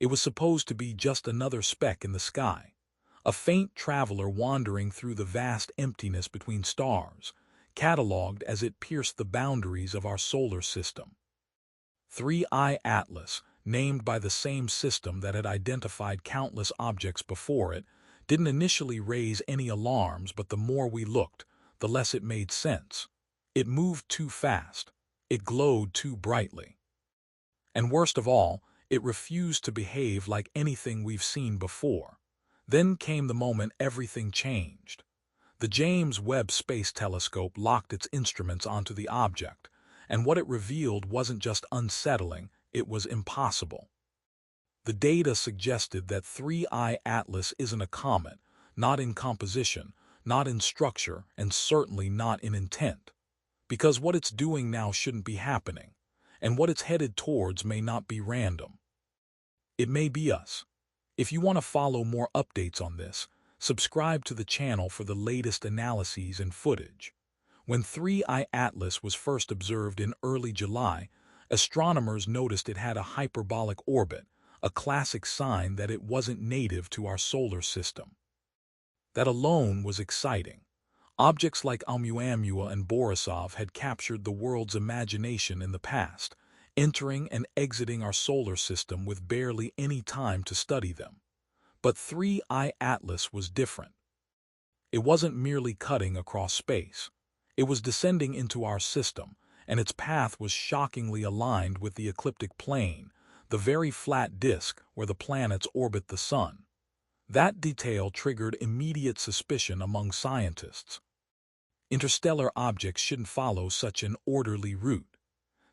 It was supposed to be just another speck in the sky, a faint traveler wandering through the vast emptiness between stars, catalogued as it pierced the boundaries of our solar system. 3I Atlas, named by the same system that had identified countless objects before it, didn't initially raise any alarms, but the more we looked, the less it made sense. It moved too fast. It glowed too brightly. And worst of all, it refused to behave like anything we've seen before. Then came the moment everything changed. The James Webb Space Telescope locked its instruments onto the object, and what it revealed wasn't just unsettling, it was impossible. The data suggested that 3I Atlas isn't a comet, not in composition, not in structure, and certainly not in intent. Because what it's doing now shouldn't be happening, and what it's headed towards may not be random. It may be us. If you want to follow more updates on this, subscribe to the channel for the latest analyses and footage. When 3I Atlas was first observed in early July, astronomers noticed it had a hyperbolic orbit, a classic sign that it wasn't native to our solar system. That alone was exciting. Objects like Oumuamua and Borisov had captured the world's imagination in the past, entering and exiting our solar system with barely any time to study them. But 3I Atlas was different. It wasn't merely cutting across space. It was descending into our system, and its path was shockingly aligned with the ecliptic plane, the very flat disk where the planets orbit the sun. That detail triggered immediate suspicion among scientists. Interstellar objects shouldn't follow such an orderly route.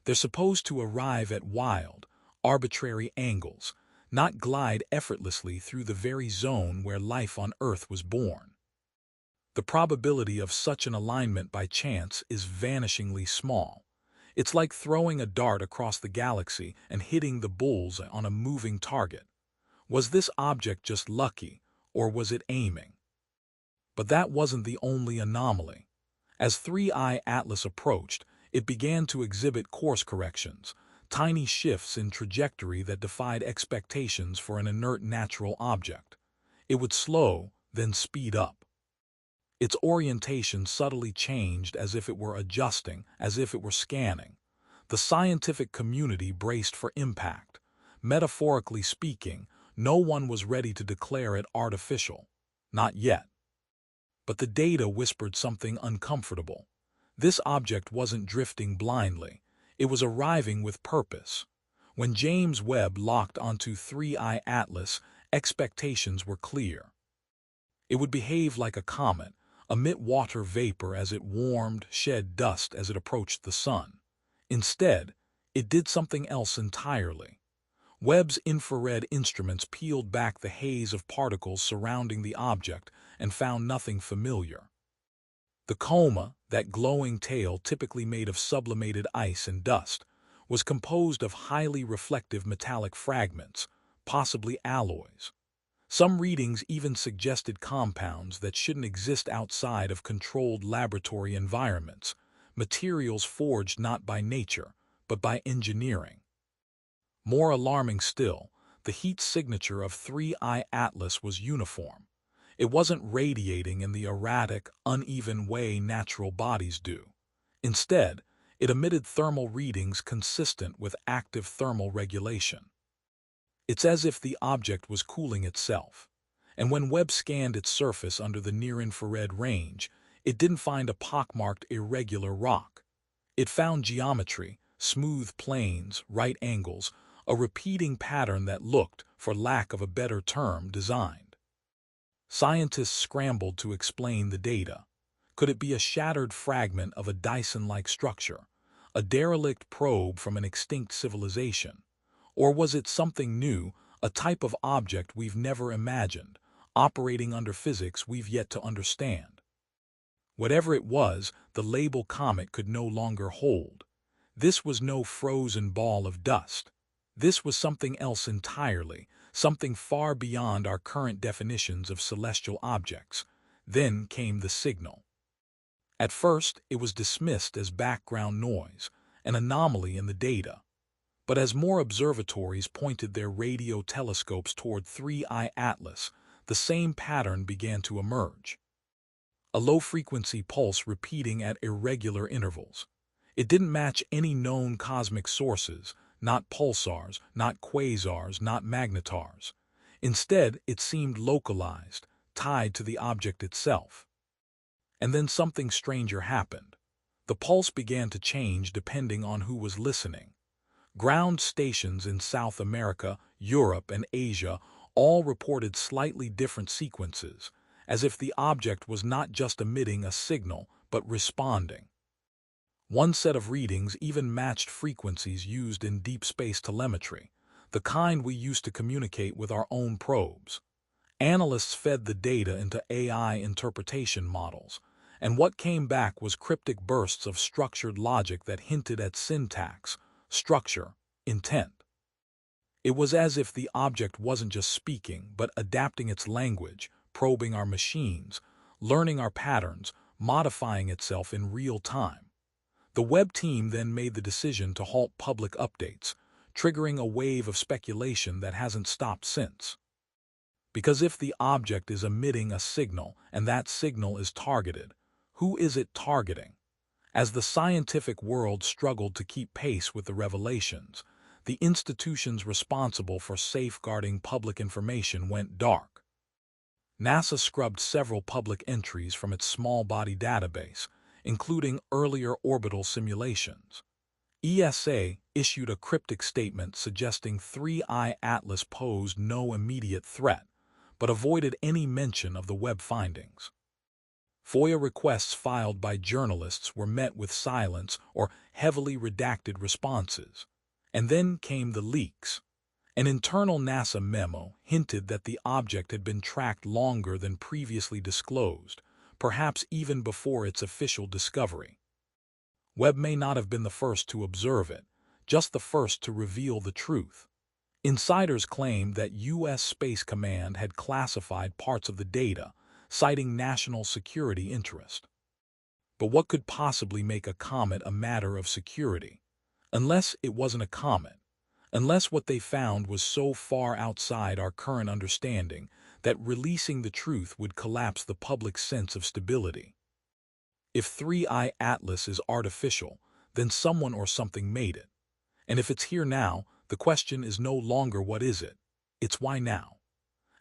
They're supposed to arrive at wild, arbitrary angles, not glide effortlessly through the very zone where life on Earth was born. The probability of such an alignment by chance is vanishingly small. It's like throwing a dart across the galaxy and hitting the bull's on a moving target. Was this object just lucky, or was it aiming? But that wasn't the only anomaly. As 3I Atlas approached, it began to exhibit course corrections, tiny shifts in trajectory that defied expectations for an inert natural object. It would slow, then speed up. Its orientation subtly changed as if it were adjusting, as if it were scanning. The scientific community braced for impact. Metaphorically speaking, no one was ready to declare it artificial. Not yet. But the data whispered something uncomfortable. This object wasn't drifting blindly. It was arriving with purpose. When James Webb locked onto 3I Atlas, expectations were clear. It would behave like a comet, emit water vapor as it warmed, shed dust as it approached the sun. Instead, it did something else entirely. Webb's infrared instruments peeled back the haze of particles surrounding the object and found nothing familiar. The coma, that glowing tail typically made of sublimated ice and dust, was composed of highly reflective metallic fragments, possibly alloys. Some readings even suggested compounds that shouldn't exist outside of controlled laboratory environments, materials forged not by nature, but by engineering. More alarming still, the heat signature of 3I Atlas was uniform. It wasn't radiating in the erratic, uneven way natural bodies do. Instead, it emitted thermal readings consistent with active thermal regulation. It's as if the object was cooling itself. And when Webb scanned its surface under the near-infrared range, it didn't find a pockmarked irregular rock. It found geometry, smooth planes, right angles, a repeating pattern that looked, for lack of a better term, designed. Scientists scrambled to explain the data. Could it be a shattered fragment of a Dyson-like structure, a derelict probe from an extinct civilization? Or was it something new, a type of object we've never imagined, operating under physics we've yet to understand? Whatever it was, the label comet could no longer hold. This was no frozen ball of dust. This was something else entirely, something far beyond our current definitions of celestial objects. Then came the signal. At first, it was dismissed as background noise, an anomaly in the data. But as more observatories pointed their radio telescopes toward 3I Atlas, the same pattern began to emerge. A low-frequency pulse repeating at irregular intervals. It didn't match any known cosmic sources, not pulsars, not quasars, not magnetars. Instead, it seemed localized, tied to the object itself. And then something stranger happened. The pulse began to change depending on who was listening. Ground stations in South America, Europe, and Asia all reported slightly different sequences, as if the object was not just emitting a signal, but responding. One set of readings even matched frequencies used in deep space telemetry, the kind we use to communicate with our own probes. Analysts fed the data into AI interpretation models, and what came back was cryptic bursts of structured logic that hinted at syntax, structure, intent. It was as if the object wasn't just speaking, but adapting its language, probing our machines, learning our patterns, modifying itself in real time. The Webb team then made the decision to halt public updates, triggering a wave of speculation that hasn't stopped since. Because if the object is emitting a signal and that signal is targeted, who is it targeting? As the scientific world struggled to keep pace with the revelations, the institutions responsible for safeguarding public information went dark. NASA scrubbed several public entries from its small-body database, including earlier orbital simulations. ESA issued a cryptic statement suggesting 3I Atlas posed no immediate threat, but avoided any mention of the Webb findings. FOIA requests filed by journalists were met with silence or heavily redacted responses. And then came the leaks. An internal NASA memo hinted that the object had been tracked longer than previously disclosed, perhaps even before its official discovery. Webb may not have been the first to observe it, just the first to reveal the truth. Insiders claimed that U.S. Space Command had classified parts of the data, citing national security interest. But what could possibly make a comet a matter of security? Unless it wasn't a comet. Unless what they found was so far outside our current understanding that releasing the truth would collapse the public's sense of stability. If 3I Atlas is artificial, then someone or something made it. And if it's here now, the question is no longer what is it, it's why now.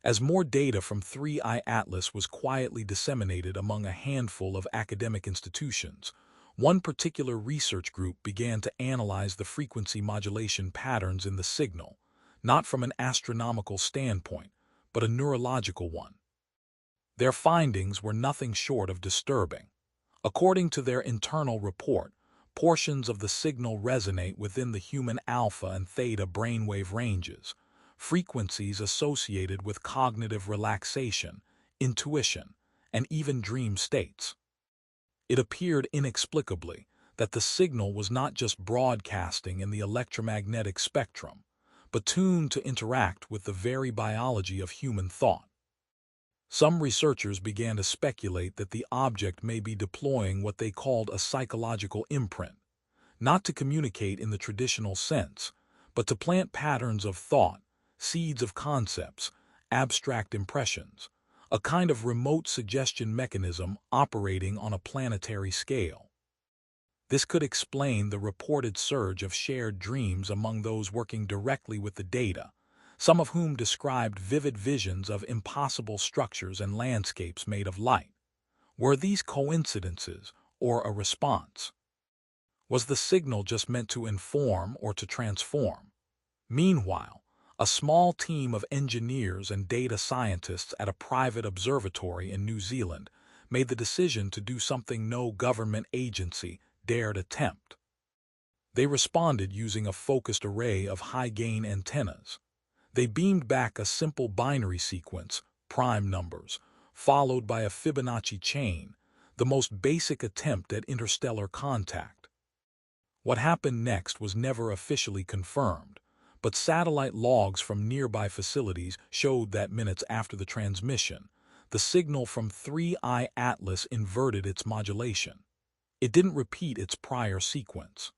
As more data from 3I Atlas was quietly disseminated among a handful of academic institutions, one particular research group began to analyze the frequency modulation patterns in the signal, not from an astronomical standpoint, but a neurological one. Their findings were nothing short of disturbing. According to their internal report, portions of the signal resonate within the human alpha and theta brainwave ranges, frequencies associated with cognitive relaxation, intuition, and even dream states. It appeared inexplicably that the signal was not just broadcasting in the electromagnetic spectrum, but tuned to interact with the very biology of human thought. Some researchers began to speculate that the object may be deploying what they called a psychological imprint, not to communicate in the traditional sense, but to plant patterns of thought, seeds of concepts, abstract impressions, a kind of remote suggestion mechanism operating on a planetary scale. This could explain the reported surge of shared dreams among those working directly with the data, some of whom described vivid visions of impossible structures and landscapes made of light. Were these coincidences or a response? Was the signal just meant to inform or to transform? Meanwhile, a small team of engineers and data scientists at a private observatory in New Zealand made the decision to do something no government agency dared attempt. They responded using a focused array of high-gain antennas. They beamed back a simple binary sequence, prime numbers, followed by a Fibonacci chain, the most basic attempt at interstellar contact. What happened next was never officially confirmed, but satellite logs from nearby facilities showed that minutes after the transmission, the signal from 3I Atlas inverted its modulation. It didn't repeat its prior sequence.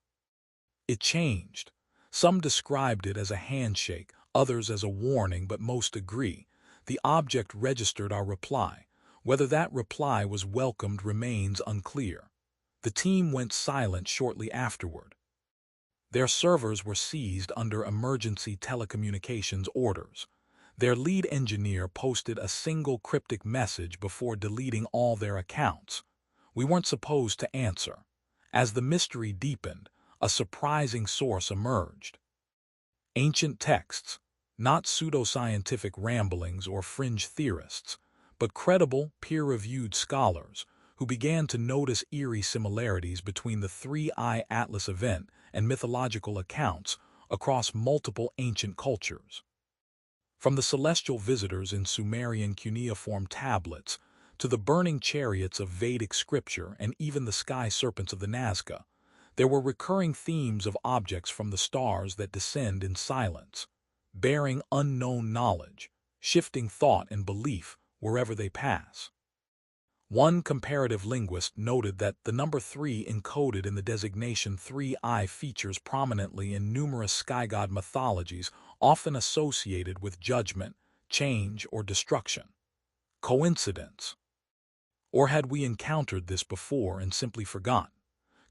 It changed. Some described it as a handshake, others as a warning, but most agree. The object registered our reply. Whether that reply was welcomed remains unclear. The team went silent shortly afterward. Their servers were seized under emergency telecommunications orders. Their lead engineer posted a single cryptic message before deleting all their accounts. We weren't supposed to answer. As the mystery deepened, a surprising source emerged. Ancient texts, not pseudoscientific ramblings or fringe theorists, but credible, peer-reviewed scholars who began to notice eerie similarities between the Three-Eye Atlas event and mythological accounts across multiple ancient cultures. From the celestial visitors in Sumerian cuneiform tablets to the burning chariots of Vedic scripture and even the sky serpents of the Nazca, there were recurring themes of objects from the stars that descend in silence, bearing unknown knowledge, shifting thought and belief wherever they pass. One comparative linguist noted that the number 3 encoded in the designation 3i features prominently in numerous sky god mythologies, often associated with judgment, change, or destruction. Coincidence? Or had we encountered this before and simply forgotten?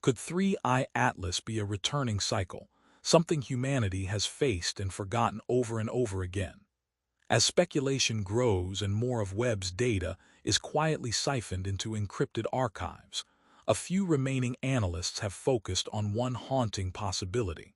Could 3i Atlas be a returning cycle, something humanity has faced and forgotten over and over again? As speculation grows and more of Webb's data is quietly siphoned into encrypted archives, a few remaining analysts have focused on one haunting possibility.